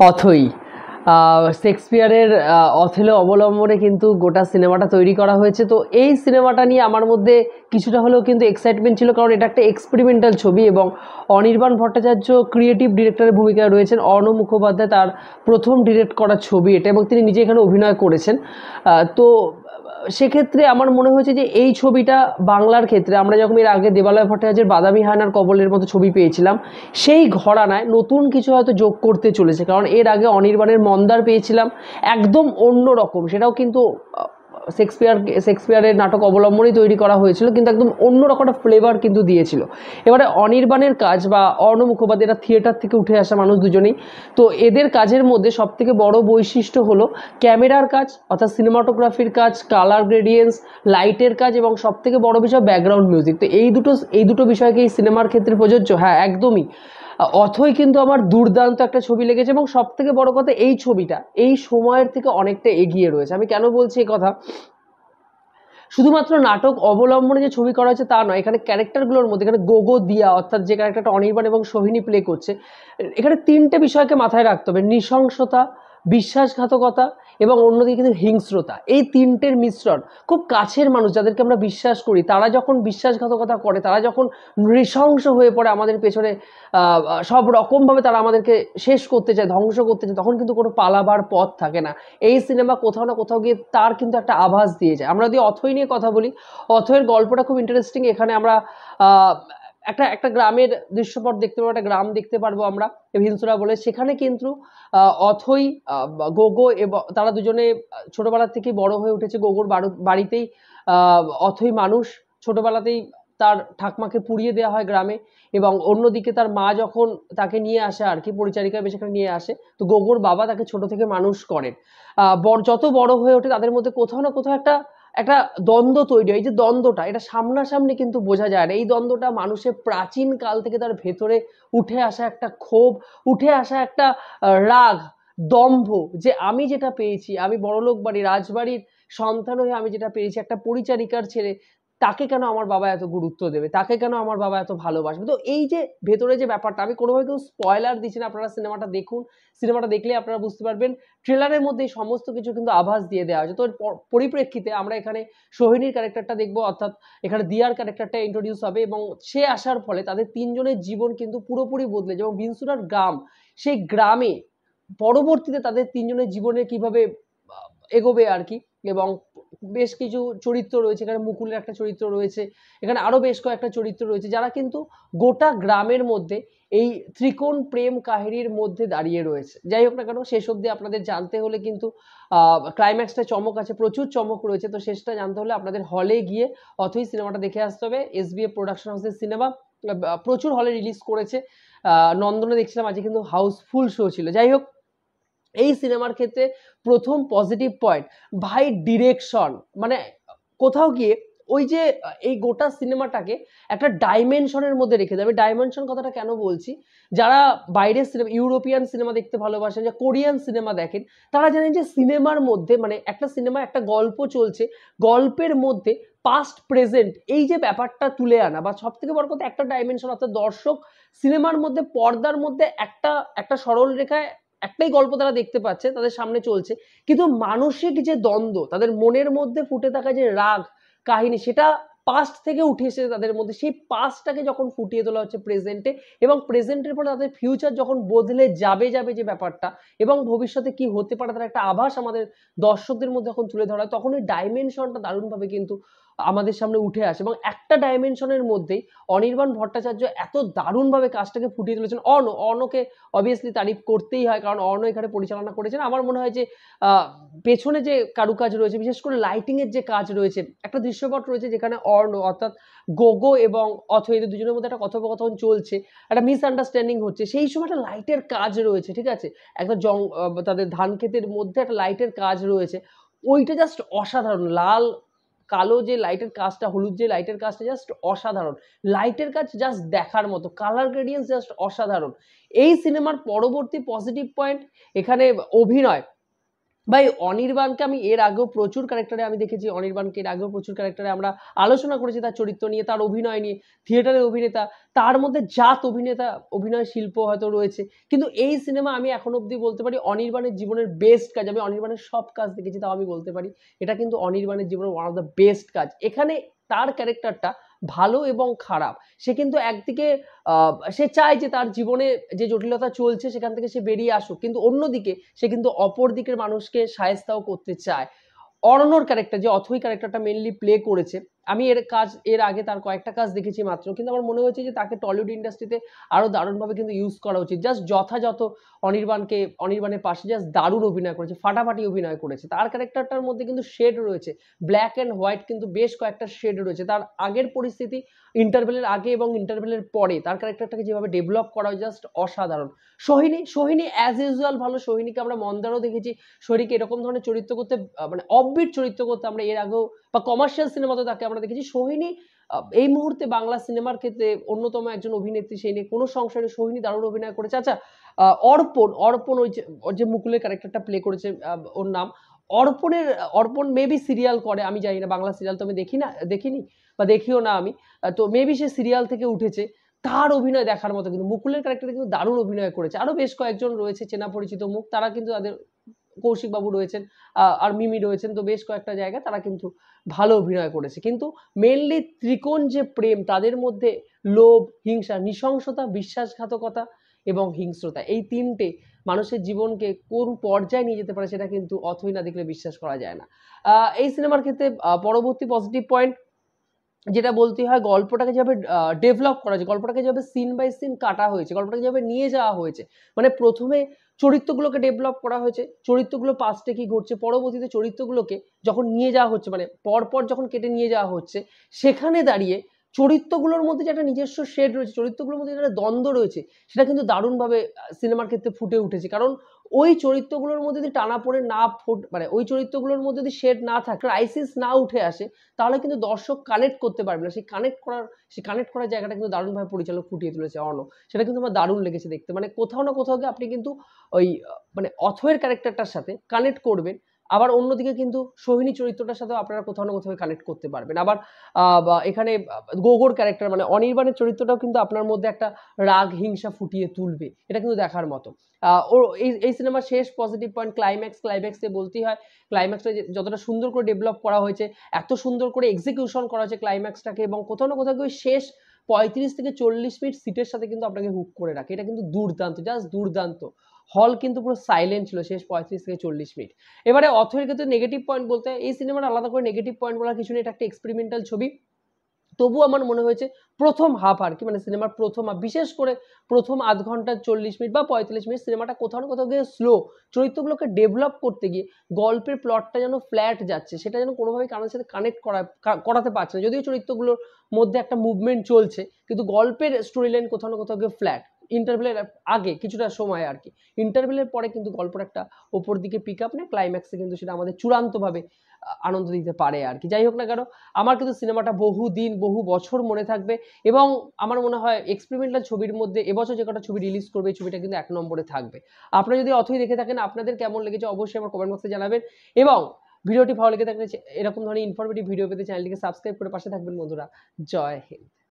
অথৈ শেক্সপিয়ারের Othello অবলম্বনে কিন্তু গোটা সিনেমাটা তৈরি করা হয়েছে। তো এই সিনেমাটা নিয়ে আমার মধ্যে কিছুটা হলেও কিন্তু এক্সাইটমেন্ট ছিল, কারণ এটা একটা এক্সপেরিমেন্টাল ছবি এবং অনির্বাণ ভট্টাচার্য ক্রিয়েটিভ ডিরেক্টরের ভূমিকায় রয়েছেন। অর্ণব মুখোপাধ্যায় তার প্রথম ডিরেক্ট করা ছবি এটা, এবং তিনি নিজে এখানে অভিনয় করেছেন। তো সেক্ষেত্রে আমার মনে হয়েছে যে এই ছবিটা বাংলার ক্ষেত্রে আমরা যখন এর আগে দেবালয় ভট্টাচার্যের বাদামি হায়নার কবলের মতো ছবি পেয়েছিলাম, সেই ঘরানায় নতুন কিছু হয়তো যোগ করতে চলেছে। কারণ এর আগে অনির্বাণের মন্দার পেয়েছিলাম, একদম অন্য রকম, সেটাও কিন্তু শেক্সপিয়ারের নাটক অবলম্বনেই তৈরি করা হয়েছিল, কিন্তু একদম অন্যরকম একটা ফ্লেভার কিন্তু দিয়েছিল। এবারে অনির্বাণের কাজ বা অর্ণব মুখোপাধ্যায়, এরা থিয়েটার থেকে উঠে আসা মানুষ দুজনেই। তো এদের কাজের মধ্যে সবথেকে বড় বৈশিষ্ট্য হলো ক্যামেরার কাজ, অর্থাৎ সিনেমাটোগ্রাফির কাজ, কালার গ্রেডিয়েন্টস, লাইটের কাজ, এবং সবথেকে বড় বিষয় ব্যাকগ্রাউন্ড মিউজিক। তো এই দুটো বিষয়কে এই সিনেমার ক্ষেত্রে প্রযোজ্য। হ্যাঁ, একদমই। অথৈ কিন্তু আমার দুর্দান্ত একটা ছবি লেগেছে, এবং সব থেকে বড় কথা এই ছবিটা এই সময়ের থেকে অনেকটা এগিয়ে রয়েছে। আমি কেন বলছি এই কথা, শুধুমাত্র নাটক অবলম্বনে যে ছবি করা হয়েছে তা নয়, এখানে ক্যারেক্টারগুলোর মধ্যে, এখানে গোগো দিয়া অর্থাৎ যে ক্যারেক্টারটা অনির্বাণ এবং সোহিনী প্লে করছে, এখানে তিনটে বিষয়কে মাথায় রাখতে হবে: নৃশংসতা, বিশ্বাসঘাতকতা এবং অন্যদিকে কিন্তু হিংস্রতা। এই তিনটের মিশ্রণ। খুব কাছের মানুষ যাদেরকে আমরা বিশ্বাস করি, তারা যখন বিশ্বাসঘাতকতা করে, তারা যখন নৃশংস হয়ে পড়ে আমাদের পেছনে, সব রকমভাবে তারা আমাদেরকে শেষ করতে চায়, ধ্বংস করতে চায়, তখন কিন্তু কোনো পালাবার পথ থাকে না। এই সিনেমা কোথাও না কোথাও গিয়ে তার কিন্তু একটা আভাস দিয়ে যায়। আমরা যদি অথৈ নিয়ে কথা বলি, অথৈয়ের গল্পটা খুব ইন্টারেস্টিং। এখানে আমরা একটা একটা গ্রামের দৃশ্যপট দেখতে পাবো, একটা গ্রাম দেখতে পারবো আমরা, ভিনসুরা বলে। সেখানে কিন্তু অথৈ, গোগো এবং তারা দুজনে ছোটবেলা থেকে বড় হয়ে উঠেছে গোগোর বাড়িতেই। অথৈ মানুষ ছোটবেলাতেই তার ঠাকমাকে পুড়িয়ে দেওয়া হয় গ্রামে, এবং অন্যদিকে তার মা যখন তাকে নিয়ে আসে আর কি, পরিচারিকা বেশ এখানে নিয়ে আসে, তো গোগোর বাবা তাকে ছোট থেকে মানুষ করেন। যত বড় হয়ে ওঠে তাদের মধ্যে কোথাও না কোথাও একটা একটা দ্বন্দ্ব তৈরি হয়। এই যে দ্বন্দ্বটা, এটা সামনাসামনি কিন্তু বোঝা যায় না। এই দ্বন্দ্বটা মানুষের প্রাচীন কাল থেকে তার ভেতরে উঠে আসা একটা ক্ষোভ, উঠে আসা একটা রাগ, দম্ভ, যে আমি যেটা পেয়েছি, আমি বড়লোক বাড়ি রাজবাড়ির সন্তান হয়ে আমি যেটা পেয়েছি, একটা পরিচারিকার ছেলে, তাকে কেন আমার বাবা এত গুরুত্ব দেবে, তাকে কেন আমার বাবা এত ভালোবাসবে। তো এই যে ভেতরে যে ব্যাপারটা, আমি কোনোভাবে কেউ স্পয়লার দিচ্ছি না, আপনারা সিনেমাটা দেখুন। সিনেমাটা দেখলে আপনারা বুঝতে পারবেন। ট্রেলারের মধ্যে এই সমস্ত কিছু কিন্তু আভাস দিয়ে দেওয়া হয়েছে। তো পরিপ্রেক্ষিতে আমরা এখানে সোহিনীর ক্যারেক্টারটা দেখবো, অর্থাৎ এখানে দিয়ার ক্যারেক্টারটা ইন্ট্রোডিউস হবে, এবং সে আসার ফলে তাদের তিনজনের জীবন কিন্তু পুরোপুরি বদলে যায়। এবং ভিনসুরার গ্রাম, সেই গ্রামে পরবর্তীতে তাদের তিনজনের জীবনে কিভাবে এগোবে আর কি। এবং বেশ কিছু চরিত্র রয়েছে এখানে, মুকুলের একটা চরিত্র রয়েছে, এখানে আরো বেশ কয়েকটা চরিত্র রয়েছে, যারা কিন্তু গোটা গ্রামের মধ্যে এই ত্রিকোণ প্রেম কাহিনীর মধ্যে দাঁড়িয়ে রয়েছে। যাই হোক না কেন, শেষ অবধি আপনাদের জানতে হলে কিন্তু ক্লাইম্যাক্সটা চমক আছে, প্রচুর চমক রয়েছে। তো শেষটা জানতে হলে আপনাদের হলে গিয়ে অথই সিনেমাটা দেখে আসতে হবে। এসবিএফ প্রোডাকশন হাউসের সিনেমা, প্রচুর হলে রিলিজ করেছে। নন্দনে দেখছিলাম আজকে কিন্তু হাউসফুল শো ছিল। যাই হোক, এই সিনেমার ক্ষেত্রে প্রথম পজিটিভ পয়েন্ট, ভাই ডিরেকশন। মানে কোথাও গিয়ে ওই যে এই গোটা সিনেমাটাকে একটা ডাইমেনশনের মধ্যে রেখে দেবে। ডাইমেনশন কথাটা কেন বলছি, যারা বাইরের সিনেমা, ইউরোপিয়ান সিনেমা দেখতে ভালোবাসেন, যে কোরিয়ান সিনেমা দেখেন, তারা জানেন যে সিনেমার মধ্যে, মানে একটা সিনেমা, একটা গল্প চলছে, গল্পের মধ্যে পাস্ট প্রেজেন্ট এই যে ব্যাপারটা তুলে আনা, বা সব থেকে বড় কথা একটা ডাইমেনশন, অর্থাৎ দর্শক সিনেমার মধ্যে, পর্দার মধ্যে একটা একটা সরল রেখায় একটাই গল্প তারা দেখতে পাচ্ছে, তাদের সামনে চলছে, কিন্তু মানসিক যে দ্বন্দ্ব, তাদের মনের মধ্যে ফুটে থাকা যে রাগ কাহিনী, সেটা পাস্ট থেকে উঠে এসেছে তাদের মধ্যে। সেই পাস্টটাকে যখন ফুটিয়ে তোলা হচ্ছে প্রেজেন্টে, এবং প্রেজেন্টের ফলে তাদের ফিউচার যখন বদলে যাবে যে ব্যাপারটা, এবং ভবিষ্যতে কি হতে পারে তার একটা আভাস আমাদের দর্শকদের মধ্যে যখন তুলে ধরা হয়, তখন ওই ডাইমেনশনটা দারুণভাবে কিন্তু আমাদের সামনে উঠে আসে। এবং একটা ডাইমেনশনের মধ্যেই অনির্বাণ ভট্টাচার্য এত দারুণভাবে কাজটাকে ফুটিয়ে তুলেছেন। অর্ণকে অবভিয়াসলি তারিফ করতেই হয়, কারণ অর্ণ এখানে পরিচালনা করেছেন। আমার মনে হয় যে পেছনে যে কারুকাজ রয়েছে, বিশেষ করে লাইটিং এর যে কাজ রয়েছে, একটা দৃশ্যপট রয়েছে যেখানে অর্ণ অর্থাৎ গোগো এবং অথৈ, এদের দুজনের মধ্যে একটা কথোপকথন চলছে, একটা মিসআন্ডারস্ট্যান্ডিং হচ্ছে, সেই সময় একটা লাইটের কাজ রয়েছে, ঠিক আছে, একটা তাদের ধান ক্ষেতের মধ্যে একটা লাইটের কাজ রয়েছে, ওইটা জাস্ট অসাধারণ। লাল কালো যে লাইটের কাজটা, হলুদ যে লাইটের কাজটা, জাস্ট অসাধারণ। লাইটের কাজ জাস্ট দেখার মতো, কালার গ্রেডিয়েন্টস জাস্ট অসাধারণ। এই সিনেমার পরবর্তী পজিটিভ পয়েন্ট, এখানে অভিনয়, ভাই অনির্বাণকে আমি এর আগেও প্রচুর ক্যারেক্টারে আমি দেখেছি, অনির্বাণকে এর আগেও প্রচুর ক্যারেক্টারে আমরা আলোচনা করেছি তার চরিত্র নিয়ে, তার অভিনয় নিয়ে, থিয়েটারের অভিনেতা, তার মধ্যে জাত অভিনেতা অভিনয় শিল্প হয়তো রয়েছে, কিন্তু এই সিনেমা আমি এখন অবধি বলতে পারি অনির্বাণের জীবনের বেস্ট কাজ। আমি অনির্বাণের সব কাজ দেখেছি, তাও আমি বলতে পারি এটা কিন্তু অনির্বাণের জীবনের ওয়ান অফ দ্য বেস্ট কাজ। এখানে তার ক্যারেক্টারটা ভালো এবং খারাপ, সে কিন্তু একদিকে সে চায় যে তার জীবনে যে জটিলতা চলছে সেখান থেকে সে বেরিয়ে আসুক, কিন্তু অন্যদিকে সে কিন্তু অপর দিকের মানুষকে শায়েস্তাও করতে চায়। অরণ্যর ক্যারেক্টার, যে অথৈ ক্যারেক্টারটা মেনলি প্লে করেছে, আমি এর আগে তার কয়েকটা কাজ দেখেছি মাত্র, কিন্তু আমার মনে হয়েছে যে তাকে টলিউড ইন্ডাস্ট্রিতে আরো দারুণভাবে কিন্তু ইউজ করা উচিত। জাস্ট যথাযথ অনির্বাণের পাশে জাস্ট দারুণ অভিনয় করেছে, ফাটাফাটি অভিনয় করেছে। তার ক্যারেক্টারটার মধ্যে কিন্তু শেড রয়েছে, ব্ল্যাক অ্যান্ড হোয়াইট কিন্তু বেশ কয়েকটা শেড রয়েছে। তার আগের পরিস্থিতি, ইন্টারভেলের আগে এবং ইন্টারভেলের পরে তার ক্যারেক্টারটাকে যেভাবে ডেভেলপ করা হয় জাস্ট অসাধারণ। সোহিনী অ্যাজ ইউজুয়াল ভালো। সোহিনীকে আমরা মন্দারও দেখেছি, সোহিনীকে এরকম ধরনের চরিত্র করতে মানে অফবিট চরিত্র করতে আমরা এর আগেও বা কমার্শিয়াল সিনেমাতে তাকে আমরা দেখেছি। সোহিনী এই মুহূর্তে বাংলা সিনেমার ক্ষেত্রে অন্যতম একজন অভিনেত্রী, সেই নিয়ে কোনো সংশয় নেই, সোহিনী দারুণ অভিনয় করেছে। আচ্ছা, অর্পণ ওই যে মুকুলের ক্যারেক্টারটা প্লে করেছে, ওর নাম অর্পণ মেবি সিরিয়াল করে, আমি জানি না, বাংলা সিরিয়াল তো আমি দেখিনি বা দেখিও না আমি। তো মেবি সে সিরিয়াল থেকে উঠেছে, তার অভিনয় দেখার মতো। কিন্তু মুকুলের ক্যারেক্টারে কিন্তু দারুণ অভিনয় করেছে। আরো বেশ কয়েকজন রয়েছে চেনা পরিচিত মুখ, তারা কিন্তু তাদের, কৌশিক বাবু রয়েছেন, আর মিমি রয়েছেন, তো বেশ কয়েকটা জায়গায় তারা কিন্তু ভালো অভিনয় করেছে। কিন্তু মেনলি ত্রিকোণ যে প্রেম, তাদের মধ্যে লোভ, হিংসা, নৃশংসতা, বিশ্বাসঘাতকতা এবং হিংস্রতা, এই তিনটে মানুষের জীবনকে কোন পর্যায়ে নিয়ে যেতে পারে সেটা কিন্তু অথৈ না দেখলে বিশ্বাস করা যায় না। এই সিনেমার ক্ষেত্রে পরবর্তী পজিটিভ পয়েন্ট যেটা বলতে হয়, গল্পটাকে যেভাবে ডেভেলপ করা হয়েছে, গল্পটাকে যেভাবে সিন বাই সিন কাটা হয়েছে, গল্পটাকে যেভাবে নিয়ে যাওয়া হয়েছে, মানে প্রথমে চরিত্রগুলোকে ডেভেলপ করা হয়েছে, চরিত্রগুলো পাস্টে কি ঘটছে, পরবর্তীতে চরিত্রগুলোকে যখন নিয়ে যাওয়া হচ্ছে, মানে পরপর যখন কেটে নিয়ে যাওয়া হচ্ছে, সেখানে দাঁড়িয়ে চরিত্রগুলোর মধ্যে যে একটা নিজস্ব শেড রয়েছে, চরিত্রগুলোর মধ্যে যে একটা দ্বন্দ্ব রয়েছে, সেটা কিন্তু দারুণভাবে সিনেমার ক্ষেত্রে ফুটে উঠেছে। কারণ ওই চরিত্রগুলোর মধ্যে যদি টানাপোড়েন না মানে ওই চরিত্রগুলোর মধ্যে যদি শেড না থাকে, ক্রাইসিস না উঠে আসে, তাহলে কিন্তু দর্শক কানেক্ট করতে পারবে না। সেই কানেক্ট করার জায়গাটা কিন্তু দারুণভাবে পরিচালক ফুটিয়ে তুলেছে অর্ণব। সেটা কিন্তু আমার দারুণ লেগেছে দেখতে। মানে কোথাও না কোথাও গিয়ে আপনি কিন্তু ওই মানে অথয়ের ক্যারেক্টারটার সাথে কানেক্ট করবেন। আবার অন্যদিকে কিন্তু সোহিনী চরিত্রটার সাথেও আপনারা কোথাও না কোথাও কানেক্ট করতে পারবেন। আবার বা এখানে গোগোর ক্যারেক্টার মানে অনির্বাণের চরিত্রটাও কিন্তু আপনার মধ্যে একটা রাগ হিংসা ফুটিয়ে তুলবে। এটা কিন্তু দেখার মতো। ওর এই সিনেমার শেষ পজিটিভ পয়েন্ট ক্লাইম্যাক্সে বলতেই হয়, ক্লাইম্যাক্সটা যতটা সুন্দর করে ডেভেলপ করা হয়েছে, এত সুন্দর করে এক্সিকিউশন করা হয়েছে ক্লাইম্যাক্সটাকে, এবং কোথাও না কোথাও গিয়ে শেষ 35 থেকে 40 মিনিট সিটের সাথে কিন্তু আপনাকে হুক করে রাখে। এটা কিন্তু দুর্দান্ত, জাস্ট দুর্দান্ত। হল কিন্তু পুরো সাইলেন্ট ছিল শেষ 35 থেকে 40 মিনিট। এবারে অথয়ের ক্ষেত্রে নেগেটিভ পয়েন্ট বলতে হয়, এই সিনেমার আলাদা করে নেগেটিভ পয়েন্ট বলার কিছু নেই, এটা একটা এক্সপেরিমেন্টাল ছবি। তবুও আমার মনে হয়েছে প্রথম হাফ আর কি, মানে সিনেমার প্রথম হাফ, বিশেষ করে প্রথম আধ ঘন্টা 40 মিনিট বা 45 মিনিট সিনেমাটা কোথাও না কোথাও গিয়ে স্লো। চরিত্রগুলোকে ডেভেলপ করতে গিয়ে গল্পের প্লটটা যেন ফ্ল্যাট যাচ্ছে, সেটা যেন কোনোভাবেই কারোর সাথে কানেক্ট করাতে পারছে না। যদিও চরিত্রগুলোর মধ্যে একটা মুভমেন্ট চলছে, কিন্তু গল্পের স্টোরি লাইন কোথাও না কোথাও গিয়ে ফ্ল্যাট। ইন্টারভেলের আগে কিছুটা সময় আর কি, ইন্টারভেলের পরে কিন্তু গল্পের একটা ওপর দিকে পিক আপ নেয়, ক্লাইম্যাক্সে কিন্তু সেটা আমাদের চূড়ান্তভাবে আনন্দ দিতে পারে আর কি। যাই হোক না কেন, আমার কিন্তু সিনেমাটা বহু বছর মনে থাকবে, এবং আমার মনে হয় এক্সপেরিমেন্টাল ছবির মধ্যে এবছর যে কটা ছবি রিলিজ করবে, এই ছবিটা কিন্তু 1 নম্বরে থাকবে। আপনারা যদি অথৈ দেখে থাকেন, আপনাদের কেমন লেগেছে অবশ্যই আমার কমেন্ট বক্সে জানাবেন, এবং ভিডিওটি ভালো লেগে থাকলে এরকম ধরনের ইনফরমেটিভ ভিডিও পেতে চ্যানেলটিকে সাবস্ক্রাইব করে পাশে থাকবেন বন্ধুরা। জয় হিন্দ।